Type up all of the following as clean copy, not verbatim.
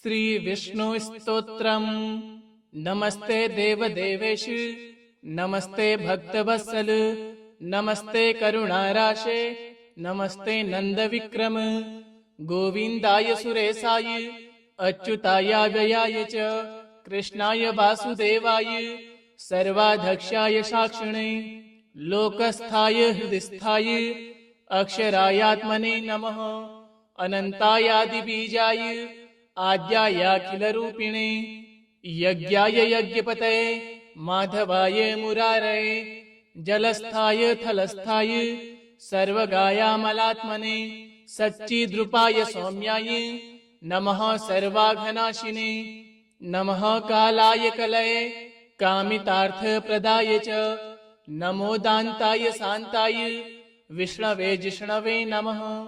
श्री विष्णु स्तोत्रम। नमस्ते देव देवेश, नमस्ते भक्तवत्सल, नमस्ते करुणाराशे, नमस्ते नंद विक्रम। गोविंदाय सुरेशाय, अच्युताय व्ययाय च, कृष्णाय वासुदेवाय, सर्वाध्यक्षाय साक्षिणे, लोकस्थाय हृदयस्थाय, अक्षरायात्मने नमः। अनंतायादिबीजाय, आद्यायाखिलरूपिणे, यज्ञाय यज्ञपतये, माधवाय मुरारये, जलस्थाय थलस्थाय, सर्वगायामलात्मने, सच्चिद्रूपाय सौम्याय नमः। सर्वाघनाशिने नमः। कालाय कलये, कामितार्थप्रदाय च, नमो दान्ताय शान्ताय, विष्णवे जिष्णवे नमः।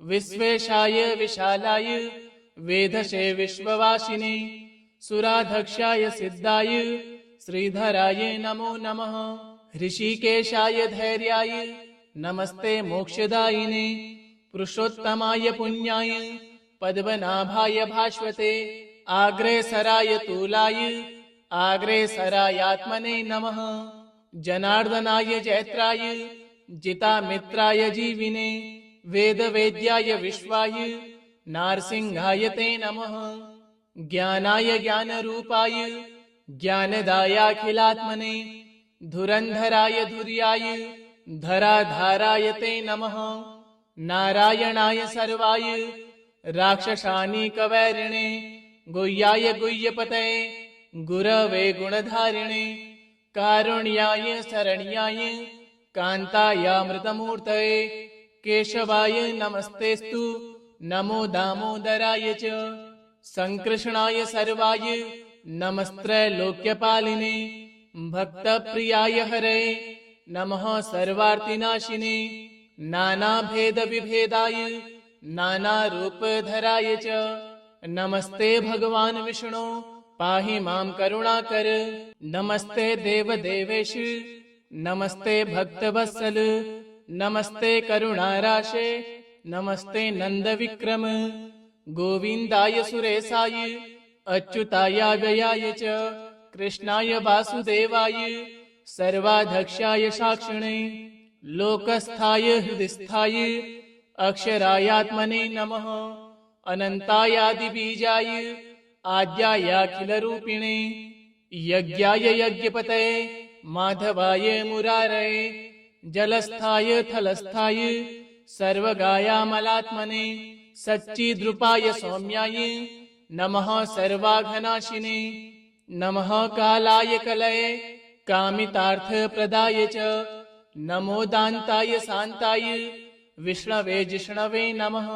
विश्वेशाय विशालाय, वेधसे विश्ववासिने, सुराधक्षाय सिद्धाय, श्रीधराय नमो नमः। ऋषिकेशाय धैर्याय, नमस्ते मोक्षदायिने, पुरुषोत्तमाय पुण्याय, पद्मनाभाय भास्वते, आग्रेसराय तूलाय, आग्रेसरायात्मने नमः। जनार्दनाय जैत्राय, जितामित्राय जीविने, वेदवेद्याय विश्वाय, नारसिंहाय ते नमः। ज्ञानाय ज्ञानरूपाय, ज्ञानदायाखिलात्मने, धुरंधराय धुर्याय, धराधाराय ते नमः। नारायणाय सर्वाय, राक्षसानीकवैरिणे, गुह्याय गुह्यपतये, गुरवे गुणधारिणे, कारुण्याय शरण्याय, कान्तायामृतमूर्तये, केशवाय नमस्तेस्तु, नमो दामोदराय च, संकृष्णाय सर्वाय, नमस्त्रैलोक्यपालिने, भक्तप्रियाय हरे, नमः। सर्वार्तिनाशिने, नानाभेदविभेदाय, नानारूपधराय च, नमस्ते भगवान् विष्णु, पाहि मां करुणाकर। नमस्ते देव देवेश, नमस्ते भक्तवत्सल, नमस्ते करुणाराशे, नमस्ते नंद विक्रम। गोविंदाय सुरेशाय, अच्युताय व्ययाय च, कृष्णाय वासुदेवाय, सर्वाध्यक्षाय साक्षिणे, लोकस्थाय हृदयस्थाय, अक्षरायात्मने नमः। अनंतायादिबीजाय, आद्यायाखिलरूपिणे, यज्ञाय यज्ञपतये, माधवाय मुरारये, जलस्थाय थलस्थाय, सर्वगायामलात्मने, सच्चिद्रूपाय सौम्याय नमः। सर्वाघनाशिने नमः। कालाय कलये, कामितार्थप्रदाय च, नमो दान्ताय शान्ताय, विष्णवे जिष्णवे नमः।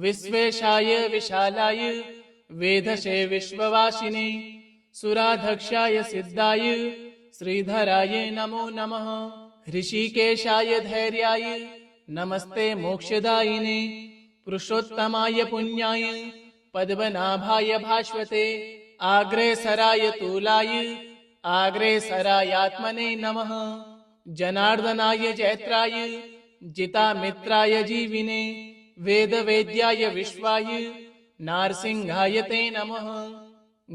विश्वेशाय विशालाय, वेधसे विश्ववासिने, सुराधक्षाय सिद्धाय, श्रीधराय नमो नमः। ऋषिकेशाय धैर्याय, नमस्ते मोक्षदायिने, पुरुषोत्तमाय पुण्याय, पद्मनाभाय भास्वते, आग्रेसराय तूलाय, आग्रेसरायात्मने नमः। जनार्दनाय जैत्राय, जितामित्राय जीविने, वेदवेद्याय विश्वाय, नारसिंहाय ते नमः।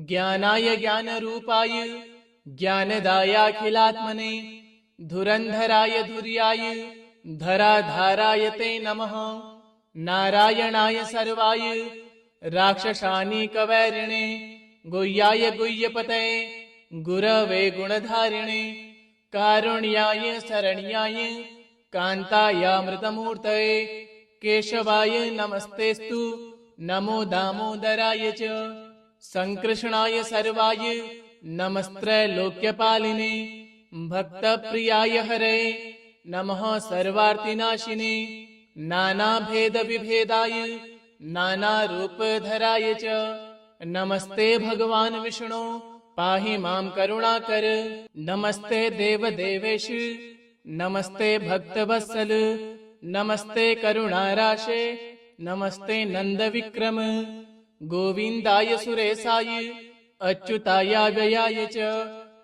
ज्ञानाय ज्ञानरूपाय, ज्ञानदायाखिलात्मने, धुरंधराय धुर्याय, धराधाराय ते नमः। नारायणाय सर्वाय, राक्षसानीकवैरिणे, गुह्याय गुह्यपतये, गुरवे गुणधारिणे, कारुण्याय शरण्याय, कान्तायामृतमूर्तये, केशवाय नमस्तेस्तु, नमो दामोदराय च, संकृष्णाय सर्वाय, नमस्त्रैलोक्यपालिने, भक्तप्रियाय हरे, नमः। सर्वार्तिनाशिने, नानाभेदविभेदाय, नानारूपधराय च, नमस्ते भगवान् विष्णु, पाहि मां करुणाकर। नमस्ते देव देवेश, नमस्ते भक्तवत्सल, नमस्ते करुणाराशे, नमस्ते नंद विक्रम। गोविंदाय सुरेशाय, अच्युताय व्ययाय च,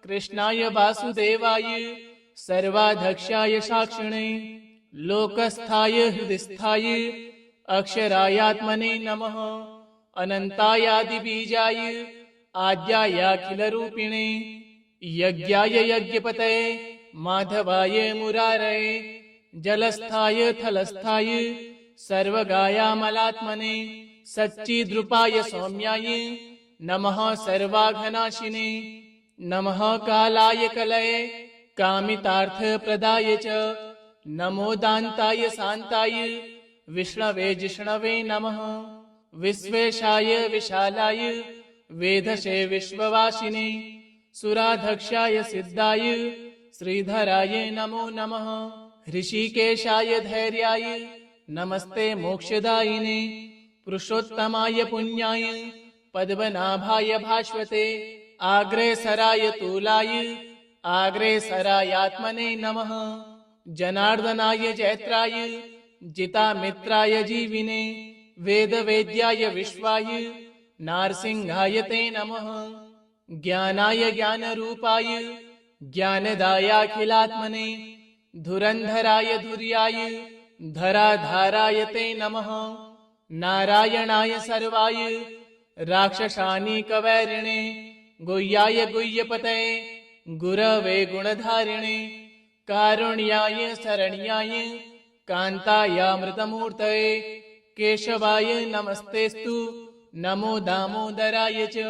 कृष्णाय वासुदेवाय, सर्वाध्यक्षाय साक्षिणे, लोकस्थाय हृदयस्थाय, अक्षरायात्मने नमः। अनंतायादिबीजाय आद्यायाखिलरूपिणे यज्ञाय यज्ञपतये माधवाय मुरारये जलस्थाय थलस्थाय सर्वगायामलात्मने सच्चिद्रूपाय सौम्याय नमः सर्वाघनाशिने नमः कालाय कलये कामितार्थप्रदाय च नमो दान्ताय शान्ताय विष्णवे जिष्णवे नमः विश्वेशाय विशालाय वेधसे विश्ववासिने सुराधक्षाय सिद्धाय श्रीधराय नमो नमः ऋषिकेशाय धैर्याय नमस्ते मोक्षदायिने पुरुषोत्तमाय पुण्याय पद्मनाभाय भास्वते आग्रेसराय तूलाय आग्रेसरायात्मने नमः जनार्दनाय जैत्राय जितामित्राय जीविने वेदवेद्याय विश्वाय नारसिंहाय ते नमः ज्ञानाय ज्ञानरूपाय ज्ञानदायाखिलात्मने धुरंधराय धुर्याय धराधाराय ते नमः नारायणाय सर्वाय राक्षसानीकवैरिणे गुह्याय गुह्यपतये गुरवे गुणधारिणे कारुण्याय शरण्याय कान्तायामृतमूर्तये केशवाय नमस्तेस्तु नमो दामोदराय च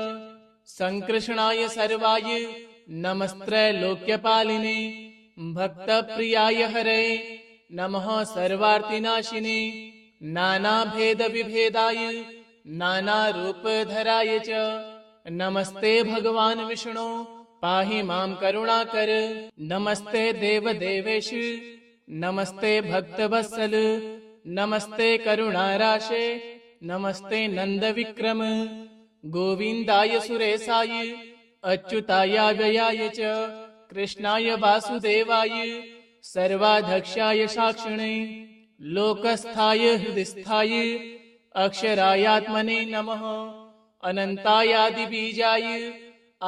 संकृष्णाय सर्वाय नमस्त्रैलोक्यपालिने भक्तप्रियाय हरे नमः सर्वार्तिनाशिने नानाभेदविभेदाय नानारूपधराय च नमस्ते भगवान् विष्णु पाहि मां करुणाकर नमस्ते देवदेवेश नमस्ते भक्तवत्सल नमस्ते करुणाराशे नमस्ते नंदविक्रम गोविंदाय सुरेशाय अच्युताय व्ययाय च कृष्णाय वासुदेवाय सर्वाध्यक्षाय साक्षिणे लोकस्थाय हृदयस्थाय अक्षरायात्मने नमः अनंतायादिबीजाय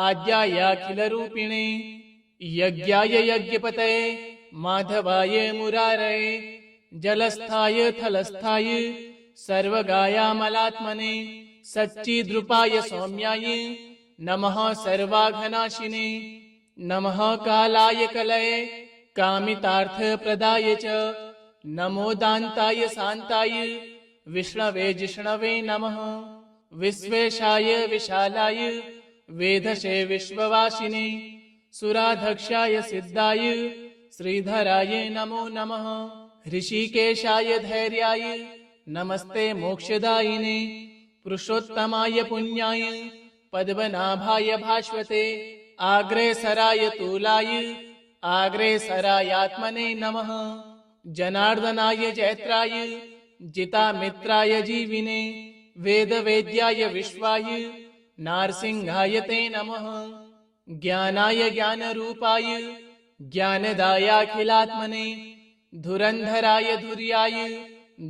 आद्यायाखिलरूपिणे यज्ञाय यज्ञपतये माधवाय मुरारये जलस्थाय थलस्थाय सर्वगायामलात्मने सच्चिद्रूपाय सौम्याय नमः सर्वाघनाशिने नमः कालाय कलये कामितार्थप्रदाय च नमो दान्ताय शान्ताय विष्णवे जिष्णवे नमः विश्वेशाय विशालाय वेधसे विश्ववासिने सुराधक्षाय सिद्धाय श्रीधराय नमो नमः ऋषिकेशाय धैर्याय नमस्ते मोक्षदायिने पुरुषोत्तमाय पुण्याय पद्मनाभाय भास्वते आग्रेसराय तूलाय आग्रेसरायात्मने नमः जनार्दनाय जैत्राय जितामित्राय जीविने वेदवेद्याय विश्वाय नारसिंहाय ते नमः ज्ञानाय ज्ञानरूपाय ज्ञानदायाखिलात्मने धुरंधराय धुर्याय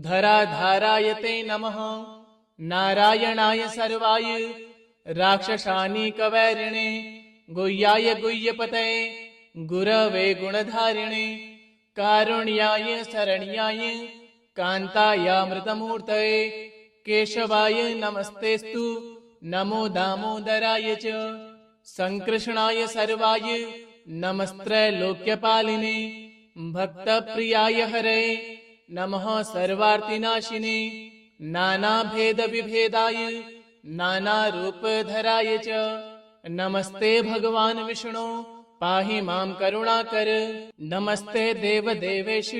धराधाराय ते नमः नारायणाय सर्वाय राक्षसानीकवैरिणे गुह्याय गुह्यपतये गुरवे गुणधारिणे कारुण्याय शरण्याय कान्तायामृतमूर्तये केशवाय नमस्तेस्तु नमो दामोदराय च संकृष्णाय सर्वाय नमस्त्रैलोक्यपालिने भक्तप्रियाय हरे नमः सर्वार्तिनाशिने नानाभेदविभेदाय नानारूपधराय च नमस्ते भगवान् विष्णु पाहि मां करुणाकर नमस्ते देवदेवेश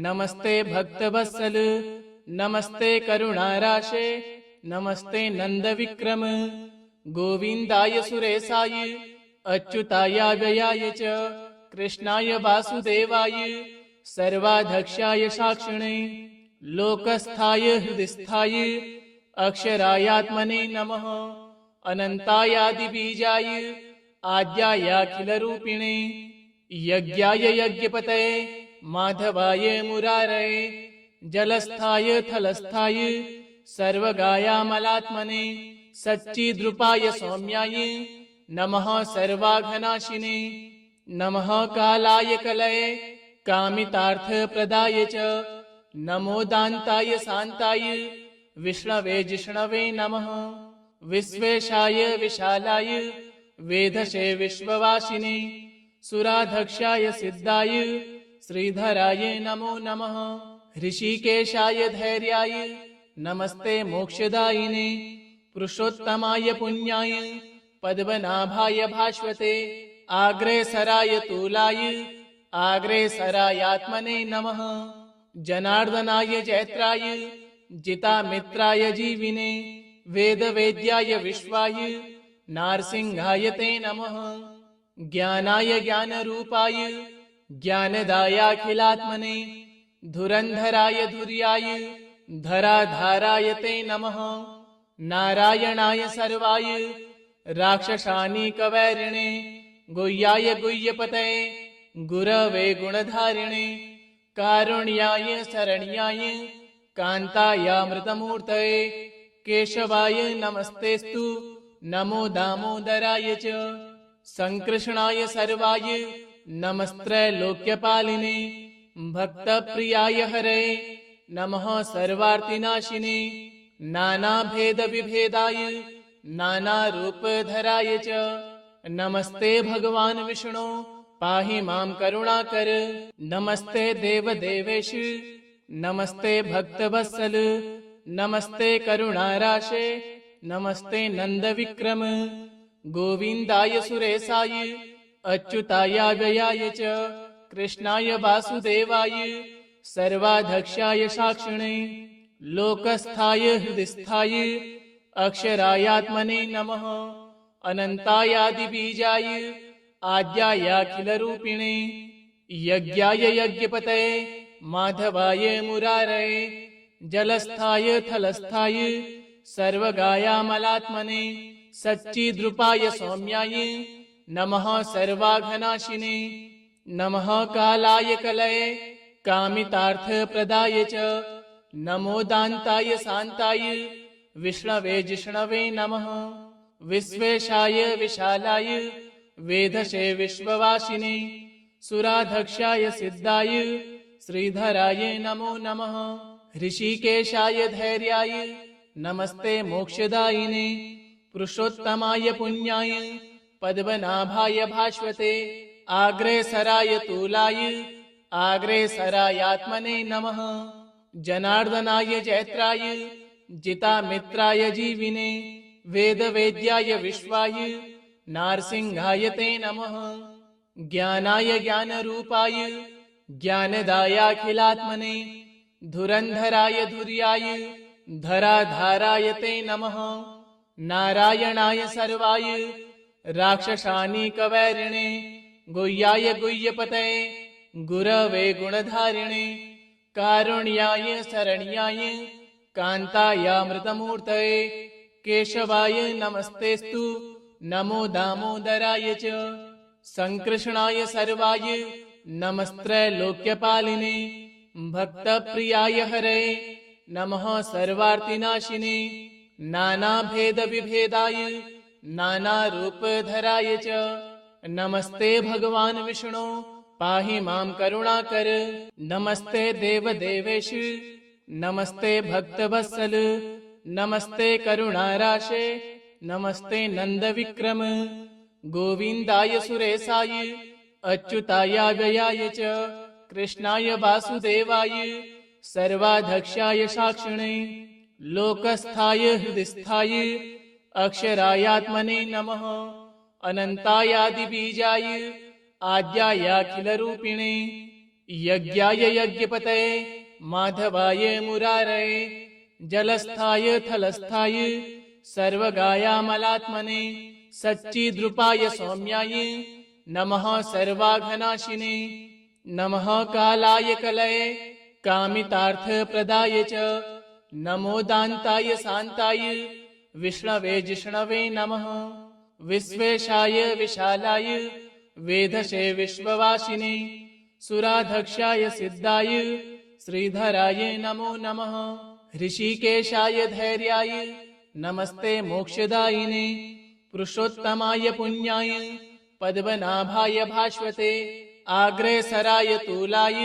नमस्ते भक्तवत्सल नमस्ते करुणाराशे नमस्ते नंदविक्रम गोविंदाय सुरेशाय अच्युताय व्ययाय च कृष्णाय वासुदेवाय सर्वाध्यक्षाय साक्षिणे लोकस्थाय हृदयस्थाय अक्षरायात्मने नमः अनंतायादिबीजाय आद्यायाखिलरूपिणे यज्ञाय यज्ञपतये माधवाय मुरारये जलस्थाय थलस्थाय सर्वगायामलात्मने सच्चिद्रूपाय सौम्याय नमः सर्वाघनाशिने नमः कालाय कलये कामितार्थप्रदाय च नमो दान्ताय शान्ताय विष्णवे जिष्णवे नमः। विश्वेशाय विशालाय वेधसे विश्ववासिने सुराधक्षाय सिद्धाय श्रीधराय नमो नमः। ऋषिकेशाय धैर्याय नमस्ते मोक्षदायिने पुरुषोत्तमाय पुण्याय पद्मनाभाय भास्वते आग्रेसराय तूलाय आग्रेसरायात्मने नमः। जनार्दनाय जैत्राय जितामित्राय जीविने वेदवेद्याय विश्वाय नारसिंहाय ते नमः। ज्ञानाय ज्ञानरूपाय ज्ञानदायाखिलात्मने धुरंधराय धुर्याय धराधाराय ते नमः। नारायणाय सर्वाय राक्षसानीकवैरिणे गुह्याय गुह्यपतये गुरवे गुणधारिणे कारुण्याय शरण्याय कान्तायामृतमूर्तये केशवाय नमस्तेस्तु नमो दामोदराय च। संकृष्णाय सर्वाय नमस्त्रैलोक्यपालिने भक्तप्रियाय हरे नमः। सर्वार्तिनाशिने नानाभेदविभेदाय नानारूपधराय च नमस्ते भगवान् विष्णु पाहि मां करुणाकर। नमस्ते देवदेवेश नमस्ते भक्तवत्सल नमस्ते करुणाराशे नमस्ते नंदविक्रम। गोविंदाय सुरेशाय अच्युताय व्ययाय च कृष्णाय वासुदेवाय सर्वाध्यक्षाय साक्षिणे लोकस्थाय हृदिस्थाय अक्षरायात्मने नमः। अनंतायादिबीजाय आद्यायाखिलरूपिणे यज्ञाय यज्ञपतये माधवाय मुरारये जलस्थाय थलस्थाय सर्वगायामलात्मने सच्चिद्रूपाय सौम्याय नमः। सर्वाघनाशिने नमः। कालाय कलये कामितार्थप्रदाय च नमो दान्ताय शान्ताय विष्णवे जिष्णवे नमः। विश्वेशाय विशालाय वेधसे विश्ववासिने सुराधक्षाय सिद्धाय श्रीधराय नमो नमः। ऋषिकेशाय धैर्याय नमस्ते मोक्षदायिने पुरुषोत्तमाय पुण्याय पद्मनाभाय भास्वते आग्रेसराय तूलाय आग्रेसरायात्मने नमः। जनार्दनाय जैत्राय जितामित्राय जीविने वेदवेद्याय विश्वाय नारसिंहाय ते नमः। ज्ञानाय ज्ञानरूपाय ज्ञानदायाखिलात्मने धुरंधराय धुर्याय धराधाराय ते नमः। नारायणाय सर्वाय राक्षसानीकवैरिणे गुह्याय गुह्यपतये गुरवे गुणधारिणे कारुण्याय शरण्याय कान्तायामृतमूर्तये केशवाय नमस्तेस्तु नमो दामोदराय च। संकृष्णाय सर्वाय नमस्त्रैलोक्यपालिने भक्तप्रियाय हरे नमः। सर्वार्तिनाशिने नानाभेदविभेदाय नानारूपधराय च नमस्ते भगवान् विष्णु पाहि मां करुणाकर। नमस्ते देवदेवेश नमस्ते भक्तवत्सल नमस्ते करुणाराशे नमस्ते नंदविक्रम। गोविंदाय सुरेशाय अच्युताय व्ययाय च कृष्णाय वासुदेवाय सर्वाध्यक्षाय साक्षिणे लोकस्थाय हृदिस्थाय अक्षरायात्मने नमः। अनंतायादिबीजाय आद्यायाखिलरूपिणे यज्ञाय यज्ञपतये माधवाय मुरारये जलस्थाय थलस्थाय सर्वगायामलात्मने सच्चिद्रूपाय सौम्याय नमः। सर्वाघनाशिने नमः। कालाय कलये कामितार्थप्रदाय च नमो दान्ताय शान्ताय विष्णवे जिष्णवे नमः। विश्वेशाय विशालाय वेधसे विश्ववासिने सुराधक्षाय सिद्धाय श्रीधराय नमो नमः। ऋषिकेशाय धैर्याय नमस्ते मोक्षदायिने पुरुषोत्तमाय पुण्याय पद्मनाभाय भास्वते आग्रेसराय तूलाय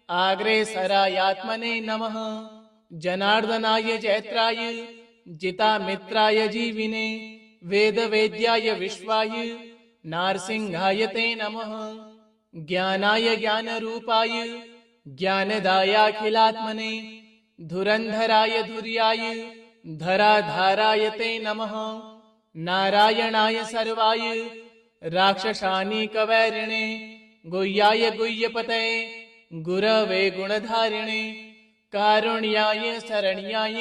आग्रेसरायात्मने नमः। जनार्दनाय जैत्राय जितामित्राय जीविने वेदवेद्याय विश्वाय नारसिंहाय ते नमः। ज्ञानाय ज्ञानरूपाय ज्ञानदायाखिलात्मने धुरंधराय धुर्याय धराधाराय ते नमः। नारायणाय सर्वाय राक्षसानीकवैरिणे गुह्याय गुह्यपतये गुरवे गुणधारिणे कारुण्याय शरण्याय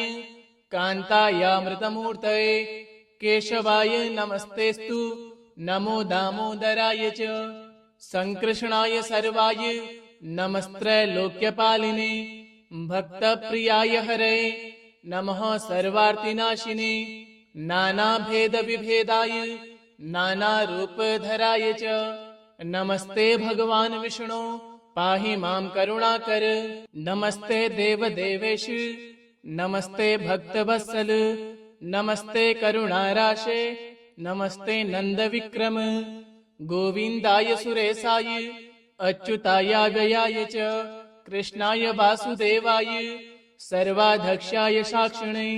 कान्तायामृतमूर्तये केशवाय नमस्तेस्तु नमो दामोदराय च संकृष्णाय सर्वाय नमस्त्रैलोक्यपालिने भक्तप्रियाय हरे नमः सर्वार्तिनाशिने नानाभेदविभेदाय नानारूपधराय च नमस्ते भगवान् विष्णु पाहि मां करुणाकर। नमस्ते देवदेवेश नमस्ते भक्तवत्सल नमस्ते करुणाराशे नमस्ते नंदविक्रम गोविंदाय सुरेशाय अच्युताय व्ययाय च कृष्णाय वासुदेवाय सर्वाध्यक्षाय साक्षिणे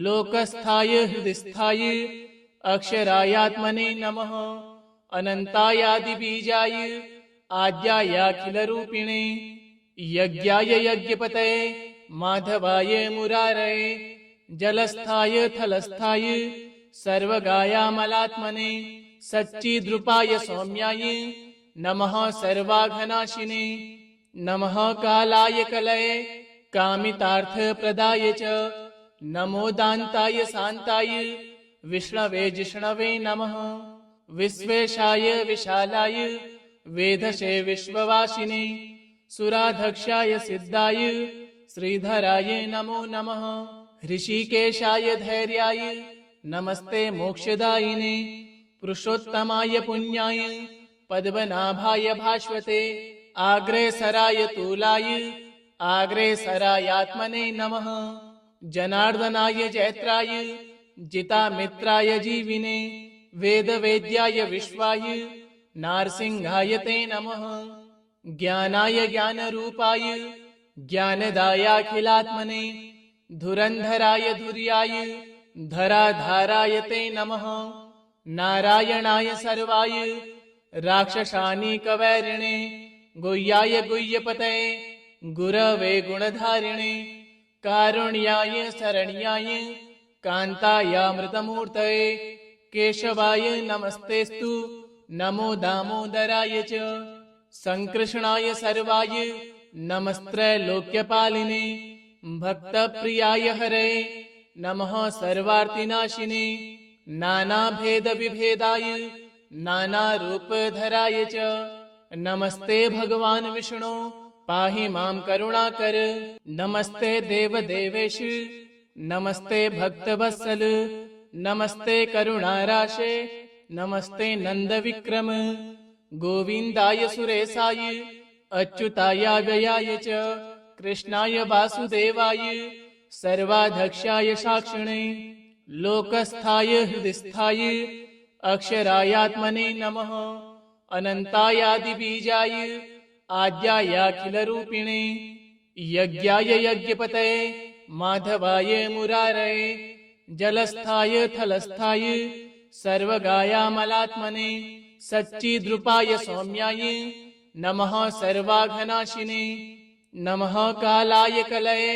लोकस्थाय हृदयस्थाय अक्षरायात्मने नमः। अनंतायादिबीजाय आद्यायाखिलरूपिणे यज्ञाय यज्ञपतये माधवाय मुरारये जलस्थाय थलस्थाय सर्वगायामलात्मने सच्चिद्रूपाय सौम्याय नमः सर्वाघनाशिने नमः कालाय कलये कामितार्थप्रदाय च नमो दान्ताय शान्ताय विष्णवे जिष्णवे नमः। विश्वेशाय विशालाय वेधसे विश्ववासिने सुराधक्षाय सिद्धाय श्रीधराय नमो नमः। ऋषिकेशाय धैर्याय नमस्ते मोक्षदायिने पुरुषोत्तमाय पुण्याय पद्मनाभाय भास्वते आग्रेसराय तूलाय आग्रेसरायात्मने नमः। जनार्दनाय जैत्राय जितामित्राय जीविने वेदवेद्याय विश्वाय नारसिंहाय ते नमः। ज्ञानाय ज्ञानरूपाय ज्ञानदायाखिलात्मने धुरंधराय धुर्याय धराधाराय ते नमः। नारायणाय सर्वाय राक्षसानीकवैरिणे गुह्याय गुह्यपतये गुरवे गुणधारिणे कारुण्याय शरण्याय कान्तायामृतमूर्तये केशवाय नमस्तेस्तु नमो दामोदराय च संकृष्णाय सर्वाय नमस्त्रैलोक्यपालिने भक्तप्रियाय हरे नमः सर्वार्तिनाशिने नानाभेदविभेदाय नानारूपधराय च नमस्ते भगवान् विष्णु पाहि मां करुणाकर। नमस्ते देवदेवेश नमस्ते भक्तवत्सल नमस्ते करुणाराशे नमस्ते नंदविक्रम गोविंदाय सुरेशाय अच्युताय व्ययाय च कृष्णाय वासुदेवाय सर्वाध्यक्षाय साक्षिणे लोकस्थाय हृदयस्थाय अक्षरायात्मने नमः। अनंतायादिबीजाय आद्यायाखिलरूपिणे यज्ञाय यज्ञपतये माधवाय मुरारये जलस्थाय थलस्थाय सर्वगायामलात्मने सच्चिद्रूपाय सौम्याय नमः सर्वाघनाशिने नमः कालाय कलये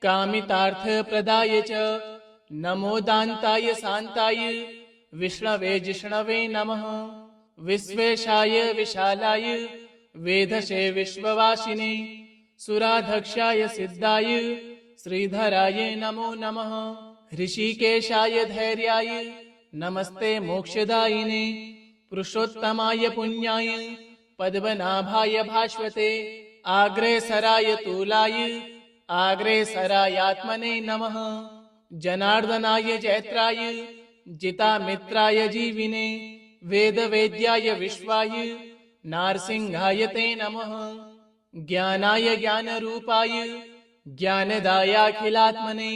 कामितार्थप्रदाय च नमो दान्ताय शान्ताय विष्णवे जिष्णवे नमः। विश्वेशाय विशालाय वेधसे विश्ववासिने सुराधक्षाय सिद्धाय श्रीधराय नमो नमः। ऋषिकेशाय धैर्याय नमस्ते मोक्षदायिने पुरुषोत्तमाय पुण्याय पद्मनाभाय भास्वते आग्रेसराय तूलाय आग्रेसरायात्मने नमः। जनार्दनाय जैत्राय जितामित्राय जीविने वेदवेद्याय विश्वाय नारसिंहाय ते नमः। ज्ञानाय ज्ञानरूपाय ज्ञानदायाखिलात्मने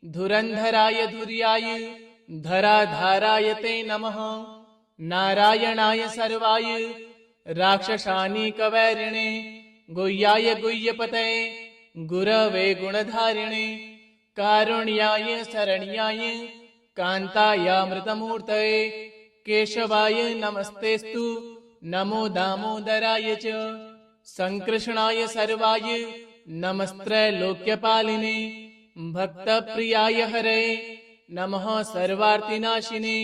धुरंधराय धुर्याय धराधाराय ते नमः। नारायणाय सर्वाय राक्षसानीकवैरिणे गुह्याय गुह्यपतये गुरवे गुणधारिणे कारुण्याय शरण्याय कान्तायामृतमूर्तये केशवाय नमस्तेस्तु नमो दामोदराय च संकृष्णाय सर्वाय नमस्त्रैलोक्यपालिने भक्तप्रियाय हरे नमः सर्वार्तिनाशिने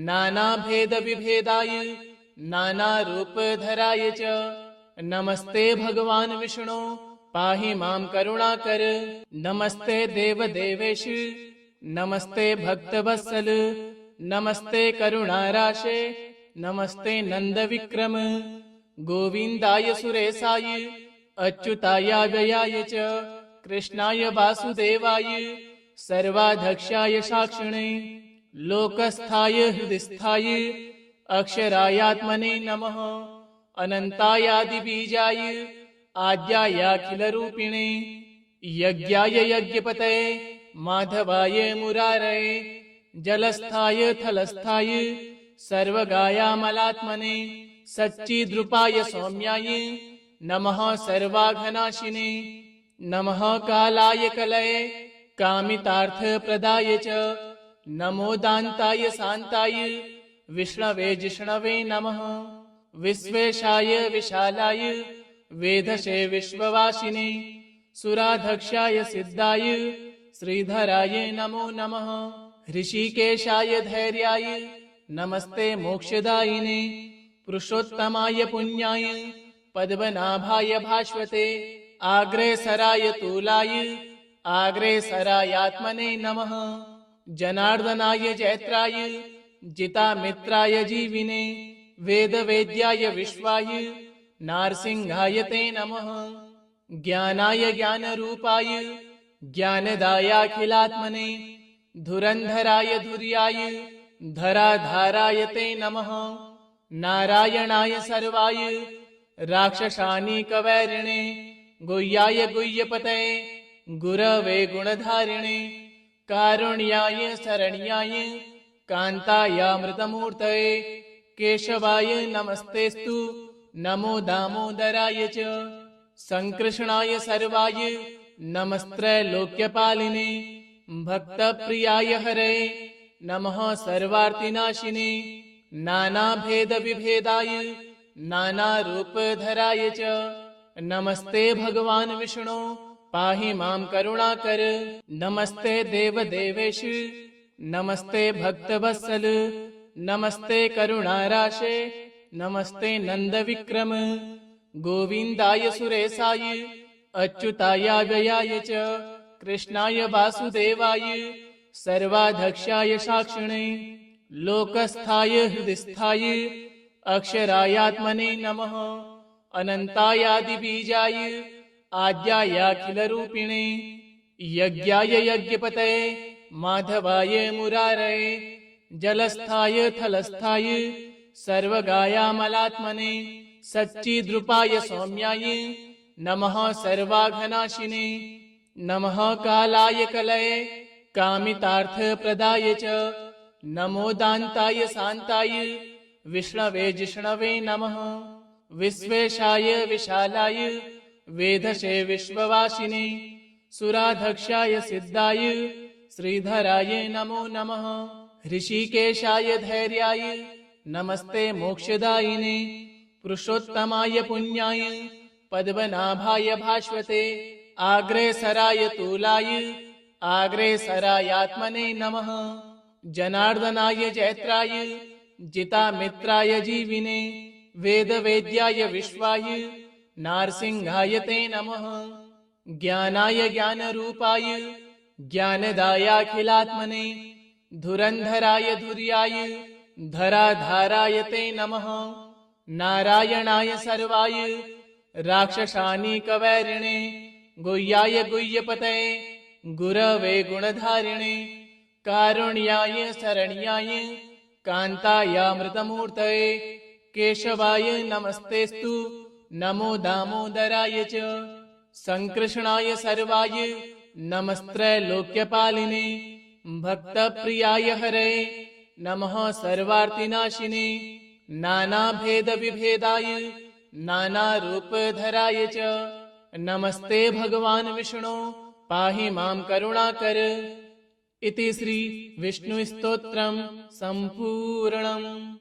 नानाभेदविभेदाय नानारूपधराय च नमस्ते भगवान् विष्णु पाहि मां करुणाकर नमस्ते देवदेवेश नमस्ते भक्तवत्सल नमस्ते करुणाराशे नमस्ते नंदविक्रम गोविंदाय सुरेशाय अच्युताय व्ययाय च कृष्णाय वासुदेवाय सर्वाध्यक्षाय साक्षिणे लोकस्थाय हृदयस्थाय अक्षरायात्मने नमः अनंतायादिबीजाय आद्यायाखिलरूपिणे यज्ञाय यज्ञपतये माधवाय मुरारये जलस्थाय थलस्थाय सर्वगायामलात्मने सच्चिद्रूपाय सौम्याय नमः सर्वाघनाशिने नमः कालाय कलये कामितार्थप्रदाय च नमो दान्ताय शान्ताय विष्णवे जिष्णवे नमः विश्वेशाय विशालाय वेधसे विश्ववासिने सुराधक्षाय सिद्धाय श्रीधराय नमो नमः ऋषिकेशाय धैर्याय नमस्ते मोक्षदायिने पुरुषोत्तमाय पुण्याय पद्मनाभाय भास्वते आग्रेसराय तूलाय आग्रेसरायात्मने नमः जनार्दनाय जैत्राय जितामित्राय जीविने वेदवेद्याय विश्वाय नारसिंहाय ते नमः ज्ञानाय ज्ञानरूपाय ज्ञानदायाखिलात्मने धुरंधराय धुर्याय धराधाराय ते नमः नारायणाय सर्वाय राक्षसानीकवैरिणे गुह्याय गुह्यपतये गुरवे गुणधारिणे कारुण्याय शरण्याय कान्तायामृतमूर्तये केशवाय नमस्तेस्तु नमो दामोदराय च संकृष्णाय सर्वाय नमस्त्रैलोक्यपालिने भक्तप्रियाय हरे नमः सर्वार्तिनाशिने नानाभेदविभेदाय नानारूपधराय च नमस्ते भगवान् विष्णु पाहि मां करुणाकर नमस्ते देवदेवेश नमस्ते भक्तवत्सल नमस्ते करुणाराशे नमस्ते नंदविक्रम गोविंदाय सुरेशाय अच्युताय व्ययाय च कृष्णाय वासुदेवाय सर्वाध्यक्षाय साक्षिणे लोकस्थाय हृदयस्थाय अक्षरायात्मने नमः अनंतायादिबीजाय आद्यायाखिलरूपिणे यज्ञाय यज्ञपतये माधवाय मुरारये जलस्थाय थलस्थाय सर्वगायामलात्मने सच्चिद्रूपाय सौम्याय नमः सर्वाघनाशिने नमः कालाय कलये कामितार्थप्रदाय च नमो दान्ताय शान्ताय विष्णवे जिष्णवे नमः विश्वेशाय विशालाय वेधसे विश्ववासिने सुराधक्षाय सिद्धाय श्रीधराय नमो नमः ऋषिकेशाय धैर्याय नमस्ते मोक्षदायिने पुरुषोत्तमाय पुण्याय पद्मनाभाय भास्वते आग्रेसराय तूलाय आग्रेसरायात्मने नमः जनार्दनाय जैत्राय जितामित्राय जीविने वेदवेद्याय विश्वाय नारसिंहाय ते नमः ज्ञानाय ज्ञानरूपाय ज्ञानदायाखिलात्मने धुरंधराय धुर्याय धराधाराय ते नमः नारायणाय सर्वाय राक्षसानीकवैरिणे गुह्याय गुह्यपतये गुरवे गुणधारिणे कारुण्याय शरण्याय कान्तायामृतमूर्तये केशवाय नमस्तेस्तु नमो दामोदराय च संकृष्णाय सर्वाय नमस्त्रैलोक्यपालिने भक्तप्रियाय हरे नमः सर्वार्तिनाशिने नानाभेदविभेदाय नानारूपधराय च नमस्ते भगवान् विष्णो पाहि मां करुणाकर। इति श्री विष्णुस्तोत्रम् सम्पूर्णम्।